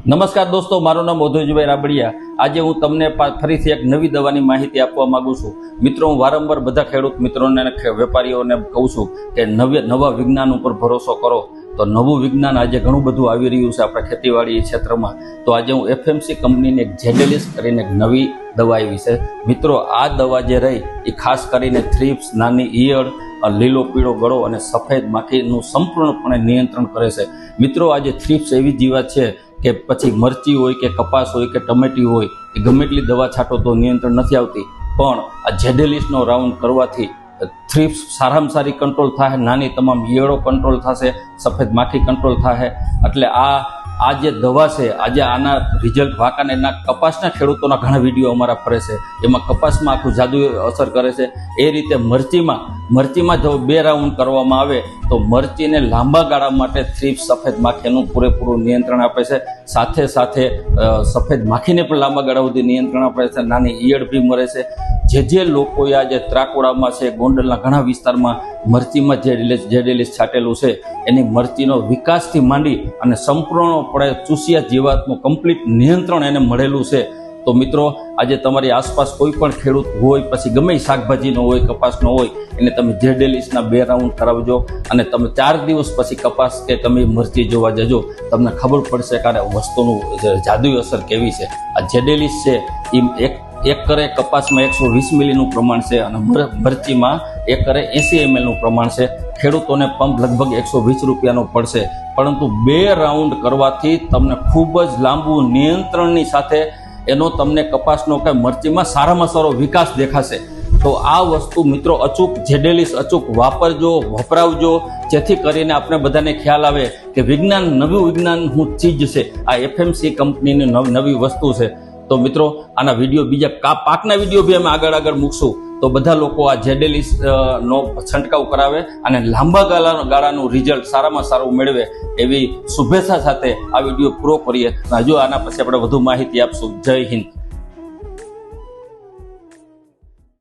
નમસ્કાર દોસ્તો, મારું નામ મધુજીભાઈ રાબડિયા। આજે હું તમને ફરીથી એક નવી દવાની માહિતી આપવા માંગુ છું। મિત્રો, હું વારંવાર બધા ખેડૂત મિત્રોને અને વેપારીઓને કહું છું કે નવા વિજ્ઞાન ઉપર ભરોસો કરો। તો નવું વિજ્ઞાન આજે ઘણું બધું આવી રહ્યું છે આપણા ખેતીવાડી ક્ષેત્રમાં। તો આજે હું એફએમસી કંપનીની એક જેડેલિસ કરીને એક નવી દવા આવી છે। મિત્રો, આ દવા જે રહી એ ખાસ કરીને થ્રિપ્સ, નાની ઈયળ, લીલો પીળો ગળો અને સફેદ માખીનું સંપૂર્ણપણે નિયંત્રણ કરે છે। મિત્રો, આજે થ્રિપ્સ એવી જીવાત છે કે પછી મરચી હોય કે કપાસ હોય કે ટમેટી હોય, એ ગમે એટલી દવા છાંટો તો નિયંત્રણ નથી આવતી। પણ આ જેડેલિસનો રાઉન્ડ કરવાથી થ્રિપ્સ સારામાં સારી કંટ્રોલ થાય, નાની તમામ ઈયળો કંટ્રોલ થશે, સફેદ માખી કંટ્રોલ થાય। એટલે આ જે દવા છે, આજે આના રિઝલ્ટ વાંકાનેરના કપાસના ખેડૂતોના ઘણા વિડીયો અમારા ફરે છે। એમાં કપાસમાં આખું જાદુ અસર કરે છે। એ રીતે મરચીમાં જો 2 રાઉન્ડ કરવામાં આવે તો મરચીને લાંબા ગાળા માટે થ્રિપ્સ, સફેદ માખીનું પૂરેપૂરું નિયંત્રણ આપે છે। સાથે સાથે સફેદ માખીને પણ લાંબા ગાળા સુધી નિયંત્રણ આપે છે, નાની ઈયળ બી મરે છે। જે લોકોએ આજે ત્રાકોડામાં છે, ગોંડલના ઘણા વિસ્તારમાં મરચીમાં જેડેલિસ છાંટેલું છે, એની મરચીનો વિકાસથી માંડી અને સંપૂર્ણપણે ચૂસિયા જીવાતનું કમ્પ્લીટ નિયંત્રણ એને મળેલું છે। તો મિત્રો, આજે તમારી આસપાસ કોઈ પણ ખેડૂત હોય, પછી ગમે શાકભાજીનો હોય, કપાસનો હોય, એને તમે જેડેલિસના 2 રાઉન્ડ કરાવજો અને તમે 4 દિવસ પછી કપાસ કે તમે મરચી જોવા જજો, તમને ખબર પડશે કે આ વસ્તુનું જાદુઈ અસર કેવી છે। આ જેડેલિસ છે એ એક કરે કપાસમાં 120 મિલીનું પ્રમાણ છે અને મરચીમાં 1 કરે 80 mlનું પ્રમાણ છે। ખેડૂતોને પંપ લગભગ 120 રૂપિયાનો પડશે, પરંતુ 2 રાઉન્ડ કરવાથી તમને ખૂબ જ લાંબુ નિયંત્રણની સાથે એનો તમને કપાસનો કે મરચીમાં સારામાં સારો વિકાસ દેખાશે। તો આ વસ્તુ મિત્રો અચૂક જેડેલિસ અચૂક વાપરજો, વપરાવજો, જેથી કરીને આપણે બધાને ખ્યાલ આવે કે નવું વિજ્ઞાન શું ચીજ છે। આ એફએમસી કંપનીની નવી વસ્તુ છે। તો મિત્રો, આના વિડીયો બીજા પાકના વિડીયો બી અમે આગળ મૂકશું, તો બધા લોકો આ જેડેલિસ નો છંટકાવ કરાવે અને લાંબા ગાળાનું રિઝલ્ટ સારામાં સારું મેળવે એવી શુભેચ્છા સાથે આ વિડીયો પૂરો કરીએ। હજુ આના પછી આપણે વધુ માહિતી આપશું। જય હિન્દ।